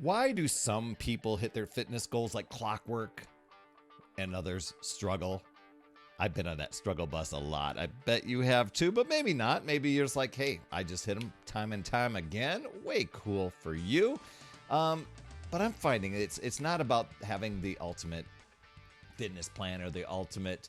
Why do some people hit their fitness goals like clockwork and others struggle? I've been on that struggle bus a lot. I bet you have too, but maybe not. Maybe you're just like, hey, I just hit them time and time again. Way cool for you. But I'm finding it's not about having the ultimate fitness plan or the ultimate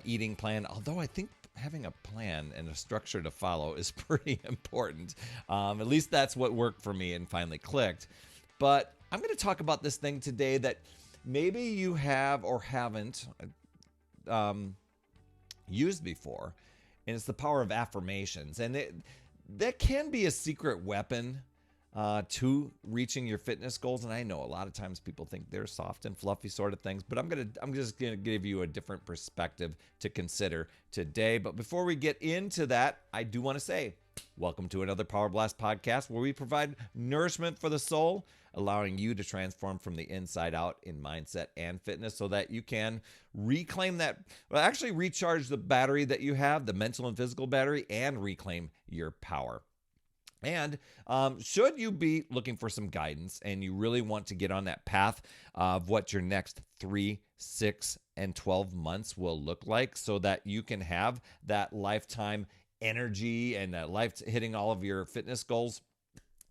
eating plan, although I think having a plan and a structure to follow is pretty important. At least that's what worked for me and finally clicked. But I'm going to talk about this thing today that maybe you have or haven't used before, and it's the power of affirmations. And that can be a secret weapon to reaching your fitness goals. And I know a lot of times people think they're soft and fluffy sort of things, but I'm just gonna give you a different perspective to consider today. But before we get into that, I do want to say, welcome to another Power Blast podcast where we provide nourishment for the soul, allowing you to transform from the inside out in mindset and fitness so that you can reclaim that, well, actually recharge the battery that you have, the mental and physical battery, and reclaim your power. And should you be looking for some guidance and you really want to get on that path of what your next 3, 6, and 12 months will look like so that you can have that lifetime energy and life hitting all of your fitness goals,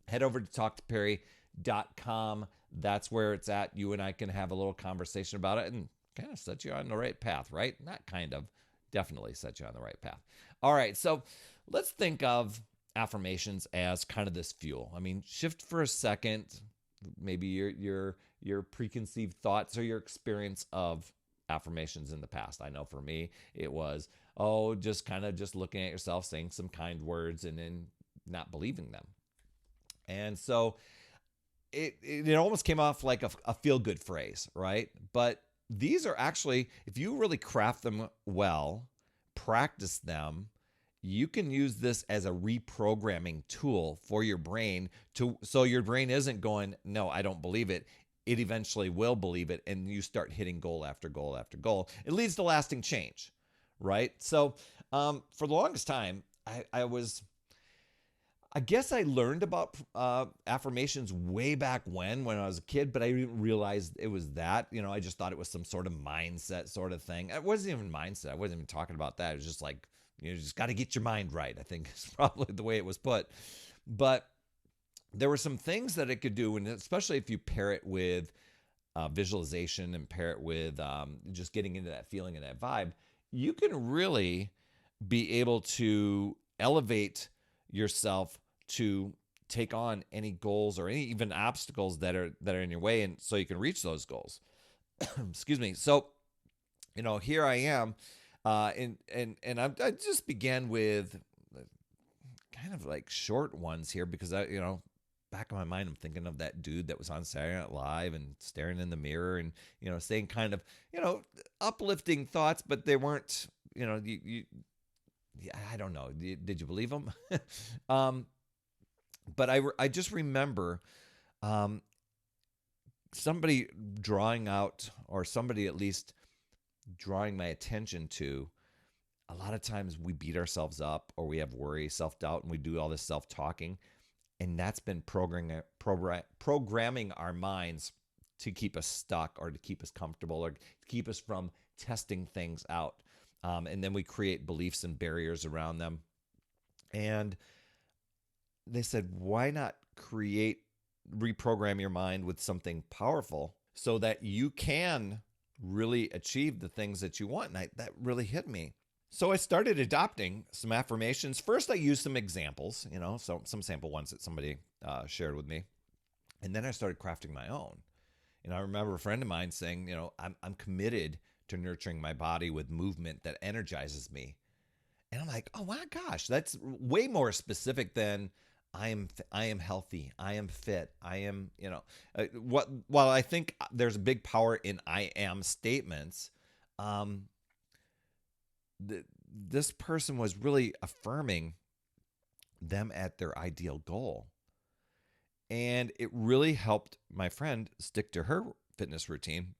head over to talktoperry.com. That's where it's at. You and I can have a little conversation about it and kind of set you on the right path, right? Not kind of, definitely set you on the right path. All right, so let's think of affirmations as kind of this fuel. I mean, shift for a second, maybe your preconceived thoughts or your experience of affirmations in the past. I know for me, it was, just looking at yourself, saying some kind words and then not believing them. And so it almost came off like a feel-good phrase, right? But these are actually, if you really craft them well, practice them, you can use this as a reprogramming tool for your brain so your brain isn't going, no, I don't believe it. It eventually will believe it, and you start hitting goal after goal after goal. It leads to lasting change, right? So for the longest time, I guess I learned about affirmations way back when I was a kid, but I didn't realize it was that. I just thought it was some sort of mindset sort of thing. It wasn't even mindset. I wasn't even talking about that. It was just like, you just got to get your mind right, I think is probably the way it was put. But there were some things that it could do, and especially if you pair it with visualization and pair it with just getting into that feeling and that vibe, you can really be able to elevate yourself to take on any goals or any even obstacles that are in your way, and so you can reach those goals. Excuse me. So, here I am. And I just began with kind of like short ones here because back in my mind, I'm thinking of that dude that was on Saturday Night Live and staring in the mirror and, saying kind of, uplifting thoughts, but they weren't, I don't know. Did you believe them? But I just remember, somebody drawing out, or somebody at least drawing my attention to, a lot of times we beat ourselves up or we have worry, self-doubt, and we do all this self-talking. And that's been programming our minds to keep us stuck or to keep us comfortable or to keep us from testing things out. And then we create beliefs and barriers around them. And they said, why not reprogram your mind with something powerful so that you can really achieve the things that you want? And that really hit me. So I started adopting some affirmations. First, I used some examples, some sample ones that somebody shared with me. And then I started crafting my own. And I remember a friend of mine saying, I'm committed to nurturing my body with movement that energizes me. And I'm like, oh my gosh, that's way more specific than I am healthy. I am fit. I am, while I think there's a big power in I am statements, this person was really affirming them at their ideal goal. And it really helped my friend stick to her fitness routine,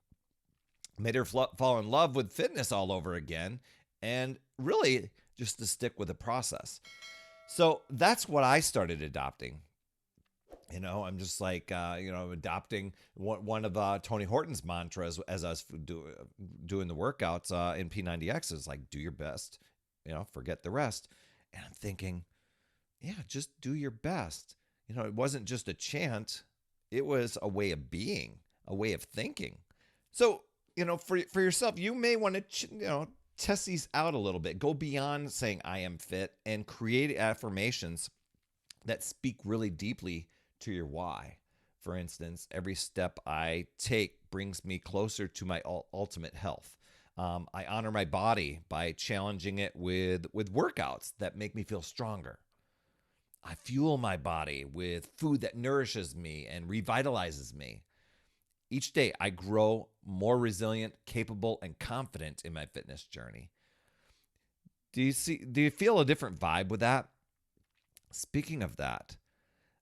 made her fall in love with fitness all over again, and really just to stick with the process. So that's what I started adopting. I'm just like, adopting one of Tony Horton's mantras as I was doing the workouts in P90X is like, do your best, forget the rest. And I'm thinking, yeah, just do your best. It wasn't just a chant, it was a way of being, a way of thinking. So, for yourself, you may want to, test these out a little bit. Go beyond saying I am fit and create affirmations that speak really deeply to your why. For instance, every step I take brings me closer to my ultimate health. I honor my body by challenging it with workouts that make me feel stronger. I fuel my body with food that nourishes me and revitalizes me. Each day, I grow more resilient, capable, and confident in my fitness journey. Do you feel a different vibe with that? Speaking of that,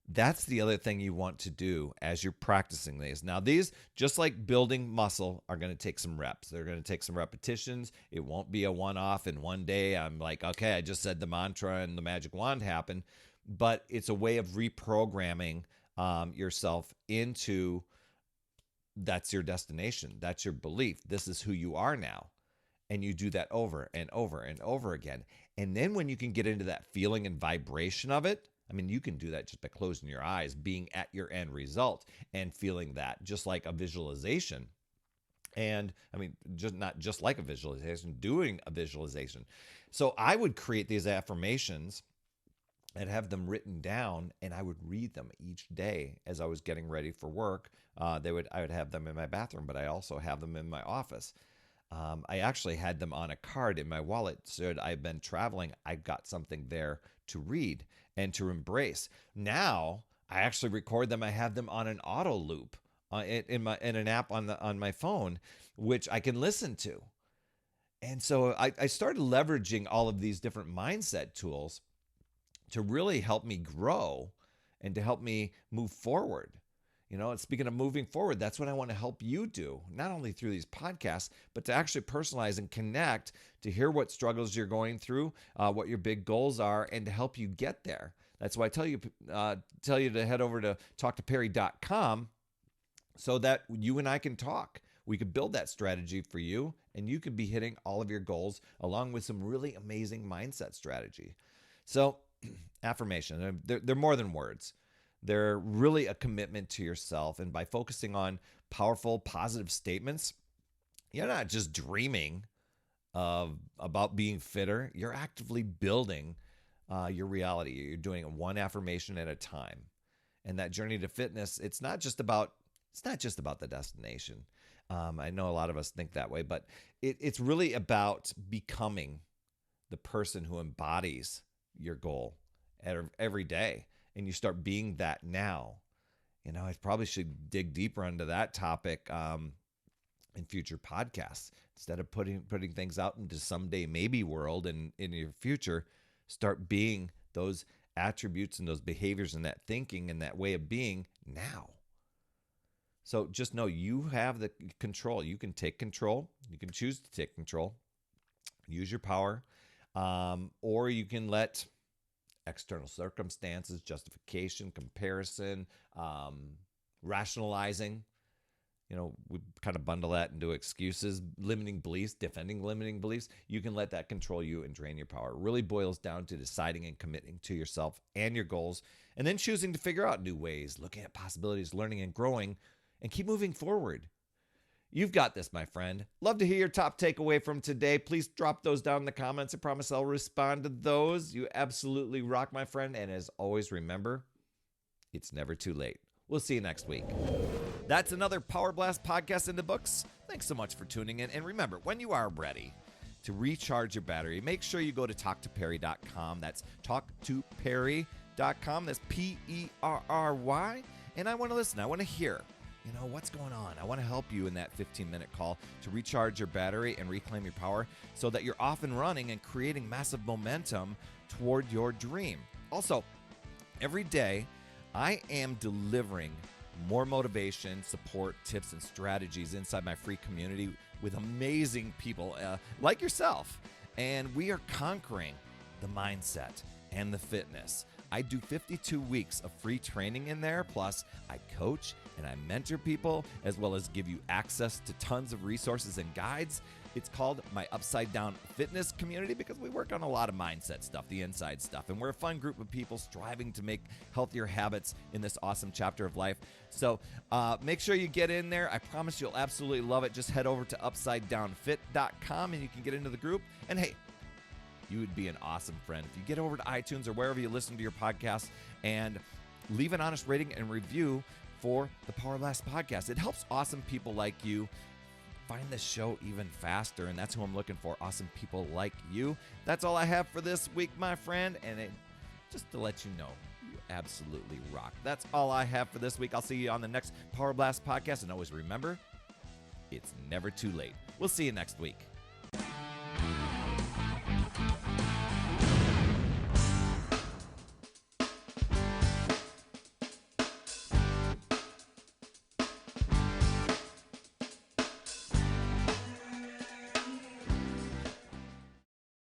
that's the other thing you want to do as you're practicing these. Now, these, just like building muscle, are going to take some reps. They're going to take some repetitions. It won't be a one-off in one day. I'm like, okay, I just said the mantra and the magic wand happened. But it's a way of reprogramming yourself into that's your destination. That's your belief. This is who you are now. And you do that over and over and over again. And then when you can get into that feeling and vibration of it, you can do that just by closing your eyes, being at your end result and feeling that, just like a visualization. And not just like a visualization, doing a visualization. So I would create these affirmations and have them written down, and I would read them each day as I was getting ready for work. I would have them in my bathroom, but I also have them in my office. I actually had them on a card in my wallet. So I've been traveling, I got something there to read and to embrace. Now I actually record them. I have them on an auto loop in an app on my phone, which I can listen to. And so I started leveraging all of these different mindset tools to really help me grow and to help me move forward. And speaking of moving forward, that's what I want to help you do, not only through these podcasts, but to actually personalize and connect, to hear what struggles you're going through, what your big goals are, and to help you get there. That's why I tell you to head over to talktoperry.com so that you and I can talk. We could build that strategy for you, and you could be hitting all of your goals along with some really amazing mindset strategy. So affirmation, they're more than words. They're really a commitment to yourself. And by focusing on powerful, positive statements, you're not just dreaming about being fitter. You're actively building your reality. You're doing it one affirmation at a time. And that journey to fitness, it's not just about the destination. I know a lot of us think that way, but it's really about becoming the person who embodies your goal every day. And you start being that now. I probably should dig deeper into that topic in future podcasts. Instead of putting things out into someday maybe world and in your future, start being those attributes and those behaviors and that thinking and that way of being now. So just know you have the control. You can take control. You can choose to take control. Use your power. Or you can let external circumstances, justification, comparison, rationalizing. We kind of bundle that into excuses, limiting beliefs, defending limiting beliefs. You can let that control you and drain your power. It really boils down to deciding and committing to yourself and your goals, and then choosing to figure out new ways, looking at possibilities, learning and growing, and keep moving forward. You've got this, my friend. Love to hear your top takeaway from today. Please drop those down in the comments. I promise I'll respond to those. You absolutely rock, my friend. And as always, remember, it's never too late. We'll see you next week. That's another Power Blast podcast in the books. Thanks so much for tuning in. And remember, when you are ready to recharge your battery, make sure you go to talktoperry.com. That's talktoperry.com. That's Perry. And I want to listen. I want to hear. What's going on? I want to help you in that 15-minute call to recharge your battery and reclaim your power so that you're off and running and creating massive momentum toward your dream. Also, every day, I am delivering more motivation, support, tips, and strategies inside my free community with amazing people like yourself. And we are conquering the mindset and the fitness. I do 52 weeks of free training in there. Plus, I coach and I mentor people, as well as give you access to tons of resources and guides. It's called my Upside Down Fitness community because we work on a lot of mindset stuff, the inside stuff, and we're a fun group of people striving to make healthier habits in this awesome chapter of life. So make sure you get in there. I promise you'll absolutely love it. Just head over to upsidedownfit.com and you can get into the group. And hey, you would be an awesome friend if you get over to iTunes or wherever you listen to your podcast and leave an honest rating and review for the Power Blast podcast. It helps awesome people like you find the show even faster, and that's who I'm looking for, awesome people like you. That's all I have for this week, my friend, and just to let you know, you absolutely rock. That's all I have for this week. I'll see you on the next Power Blast podcast, and always remember, it's never too late. We'll see you next week.